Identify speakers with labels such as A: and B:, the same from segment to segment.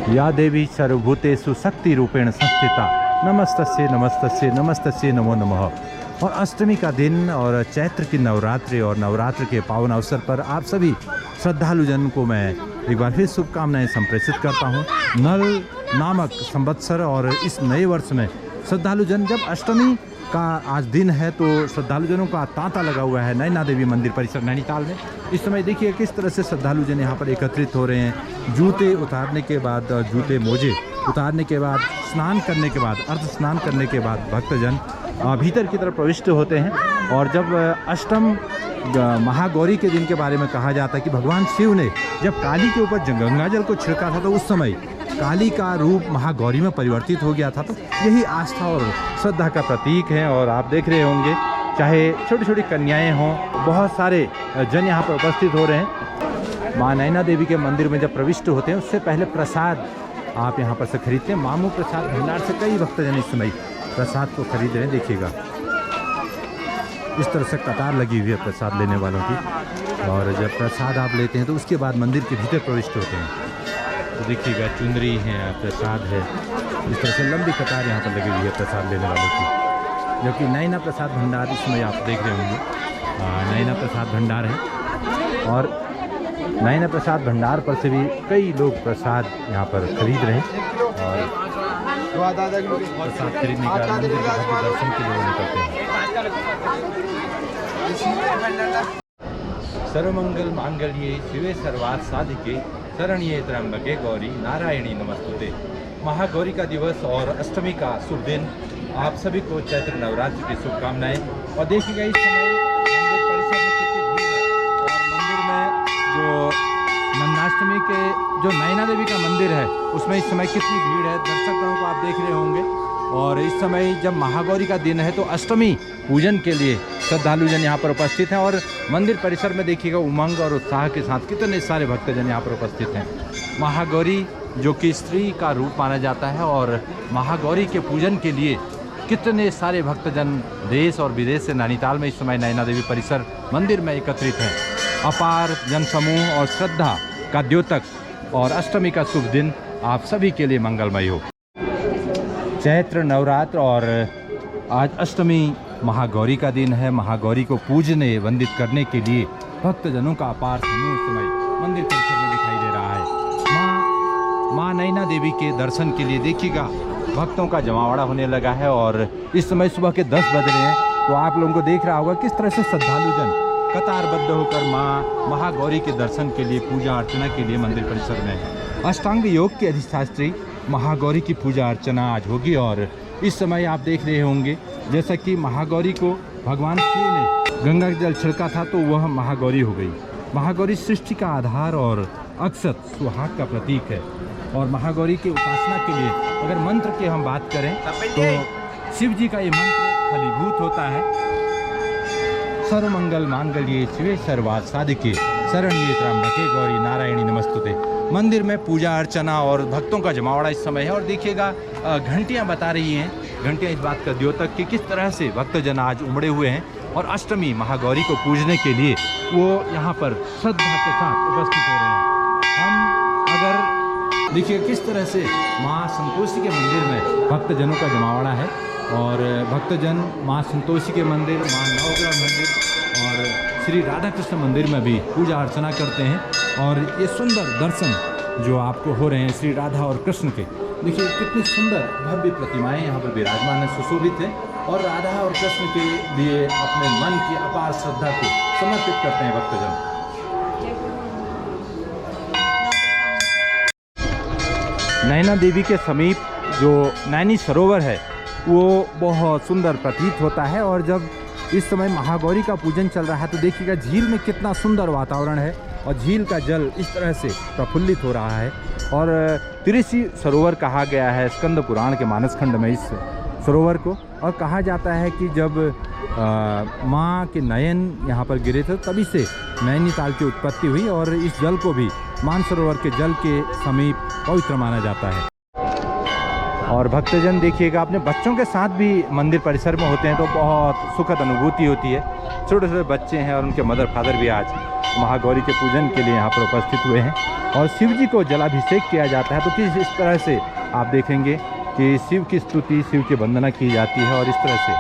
A: या देवी सर्वभूतेषु शक्ति रूपेण संस्थिता नमस्तस्ये नमस्तस्ये नमस्तस्ये नमो नमः। और अष्टमी का दिन और चैत्र की नवरात्रि और नवरात्र के पावन अवसर पर आप सभी श्रद्धालुजन को मैं एक बार फिर शुभकामनाएं संप्रेषित करता हूं। नल नामक संवत्सर और इस नए वर्ष में श्रद्धालुजन जब अष्टमी का आज दिन है तो श्रद्धालुजनों का तांता लगा हुआ है नैना देवी मंदिर परिसर नैनीताल में। इस समय देखिए किस तरह से श्रद्धालुजन यहाँ पर एकत्रित हो रहे हैं। जूते उतारने के बाद, जूते मोजे उतारने के बाद, स्नान करने के बाद, अर्ध स्नान करने के बाद भक्तजन भीतर की तरफ प्रविष्ट होते हैं। और जब अष्टम महागौरी के दिन के बारे में कहा जाता है कि भगवान शिव ने जब काली के ऊपर गंगा जल को छिड़का था तो उस समय काली का रूप महागौरी में परिवर्तित हो गया था। तो यही आस्था और श्रद्धा का प्रतीक है। और आप देख रहे होंगे चाहे छोटी छोटी कन्याएं हों, बहुत सारे जन यहाँ पर उपस्थित हो रहे हैं। माँ नैना देवी के मंदिर में जब प्रविष्ट होते हैं उससे पहले प्रसाद आप यहाँ पर से खरीदते हैं। मामू प्रसाद भंडार से कई भक्तजन इस समय प्रसाद को खरीद रहे हैं। देखिएगा इस तरह से कतार लगी हुई है प्रसाद लेने वालों की। और जब प्रसाद आप लेते हैं तो उसके बाद मंदिर के भीतर प्रविष्ट होते हैं। तो देखिएगा चुंदरी है, प्रसाद है, इस तरह से लंबी कतार यहाँ पर लगी हुई है प्रसाद लेने वालों की। जबकि नैना प्रसाद भंडार इस समय आप देख रहे होंगे नैना प्रसाद भंडार है। और नैना प्रसाद भंडार पर से भी कई लोग प्रसाद यहाँ पर खरीद रहे हैं। और प्रसाद खरीदने का मंदिर के दर्शन के लिए निकलते हैं। सर्वमंगल मांगल्ये शिवे सर्वार्थ साधिके शरण्ये त्र्यंबके गौरी नारायणी नमस्तुते। महागौरी का दिवस और अष्टमी का शुभ दिन आप सभी को चैत्र नवरात्रि की शुभकामनाएं। और देखिएगा इस समय मंदिर परिसर में कितनी भीड़ है। और मंदिर में जो नंदाष्टमी के जो नैना देवी का मंदिर है उसमें इस समय कितनी भीड़ है, दर्शकों को आप देख रहे होंगे। और इस समय जब महागौरी का दिन है तो अष्टमी पूजन के लिए श्रद्धालुजन यहाँ पर उपस्थित हैं। और मंदिर परिसर में देखिएगा उमंग और उत्साह के साथ कितने सारे भक्तजन यहाँ पर उपस्थित हैं। महागौरी जो कि स्त्री का रूप माना जाता है और महागौरी के पूजन के लिए कितने सारे भक्तजन देश और विदेश से नैनीताल में इस समय नैना देवी परिसर मंदिर में एकत्रित हैं। अपार जनसमूह और श्रद्धा का द्योतक और अष्टमी का शुभ दिन आप सभी के लिए मंगलमय हो। चैत्र नवरात्र और आज अष्टमी महागौरी का दिन है। महागौरी को पूजने वंदित करने के लिए भक्तजनों का अपार समूह इस समय मंदिर परिसर में दिखाई दे रहा है। माँ नैना देवी के दर्शन के लिए देखिएगा भक्तों का जमावड़ा होने लगा है। और इस समय सुबह के 10 बज रहे हैं तो आप लोगों को देख रहा होगा किस तरह से श्रद्धालुजन कतारबद्ध होकर माँ महागौरी के दर्शन के लिए, पूजा अर्चना के लिए मंदिर परिसर में। अष्टांग योग के अधिष्ठात्री महागौरी की पूजा अर्चना आज होगी। और इस समय आप देख रहे होंगे जैसा कि महागौरी को भगवान शिव ने गंगा जल छिड़का था तो वह महागौरी हो गई। महागौरी सृष्टि का आधार और अक्षत सुहाग का प्रतीक है। और महागौरी की उपासना के लिए अगर मंत्र की हम बात करें तो शिव जी का ये मंत्र फलीभूत होता है। सर्वमंगल मांगल्ये शिवे सर्वार्थ साधिके शरण्ये त्र्यंबके गौरी नारायणी नमस्तुते। मंदिर में पूजा अर्चना और भक्तों का जमावड़ा इस समय है। और देखिएगा घंटियां बता रही हैं, घंटियां इस बात का द्योतक कि किस तरह से भक्तजन आज उमड़े हुए हैं। और अष्टमी महागौरी को पूजने के लिए वो यहाँ पर श्रद्धा के साथ उपस्थित हो रहे हैं। हम अगर देखिए किस तरह से माँ संतोषी के मंदिर में भक्तजनों का जमावड़ा है। और भक्तजन माँ संतोषी के मंदिर, माँ नवग्रह मंदिर और श्री राधा कृष्ण मंदिर में भी पूजा अर्चना करते हैं। और ये सुंदर दर्शन जो आपको हो रहे हैं श्री राधा और कृष्ण के, देखिए कितनी सुंदर भव्य प्रतिमाएं यहाँ पर विराजमान है, सुशोभित हैं। और राधा और कृष्ण के लिए अपने मन की अपार श्रद्धा को समर्पित करते हैं भक्तजन। नैना देवी के समीप जो नैनी सरोवर है वो बहुत सुंदर प्रतीत होता है। और जब इस समय महागौरी का पूजन चल रहा है तो देखिएगा झील में कितना सुंदर वातावरण है और झील का जल इस तरह से प्रफुल्लित हो रहा है। और त्रिशी सरोवर कहा गया है स्कंद पुराण के मानसखंड में इस सरोवर को। और कहा जाता है कि जब माँ के नयन यहाँ पर गिरे थे तभी से नैनीताल की उत्पत्ति हुई। और इस जल को भी मानसरोवर के जल के समीप पवित्र माना जाता है। और भक्तजन देखिएगा अपने बच्चों के साथ भी मंदिर परिसर में होते हैं तो बहुत सुखद अनुभूति होती है। छोटे छोटे बच्चे हैं और उनके मदर फादर भी आज महागौरी के पूजन के लिए यहाँ पर उपस्थित हुए हैं और शिव जी को जलाभिषेक किया जाता है। तो किस इस तरह से आप देखेंगे कि शिव की स्तुति, शिव की वंदना की जाती है और इस तरह से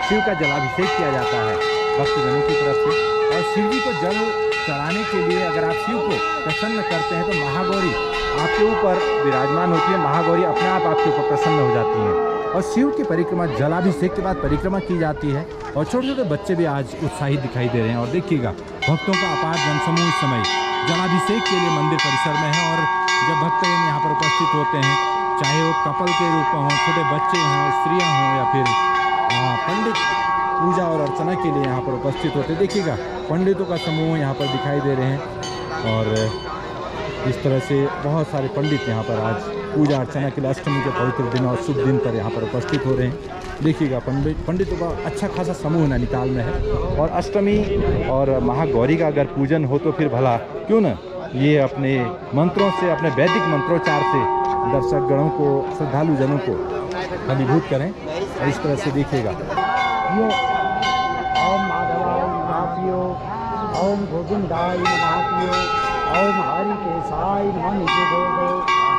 A: शिव का जलाभिषेक किया जाता है भक्तजनों की तरफ से। और शिव जी को जल चढ़ाने के लिए अगर आप शिव को प्रसन्न करते हैं तो महागौरी आपके ऊपर विराजमान होती है, महागौरी अपने आप आपके ऊपर प्रसन्न हो जाती हैं। और शिव की परिक्रमा जलाभिषेक के बाद परिक्रमा की जाती है और छोटे छोटे बच्चे भी आज उत्साहित दिखाई दे रहे हैं। और देखिएगा भक्तों का अपार जनसमूह इस समय जलाभिषेक के लिए मंदिर परिसर में है। और जब भक्तजन यहाँ पर उपस्थित होते हैं, चाहे वो कपल के रूप में हों, छोटे बच्चे हों, स्त्रियाँ हों या फिर पंडित पूजा और अर्चना के लिए यहाँ पर उपस्थित होते, देखिएगा पंडितों का समूह यहाँ पर दिखाई दे रहे हैं। और इस तरह से बहुत सारे पंडित यहाँ पर आज पूजा अर्चना के लिए अष्टमी के पवित्र दिन और शुभ दिन पर यहाँ पर उपस्थित हो रहे हैं। देखिएगा पंडितों का अच्छा खासा समूह नैनीताल में है। और अष्टमी और महागौरी का अगर पूजन हो तो फिर भला क्यों न ये अपने मंत्रों से, अपने वैदिक मंत्रोच्चार से दर्शक गणों को, श्रद्धालु जनों को अभिभूत करें। और इस तरह से देखिएगा
B: ओम माधवाय नमः, ओम गोविंदाय नमः, ओम हरि केशाय नमः।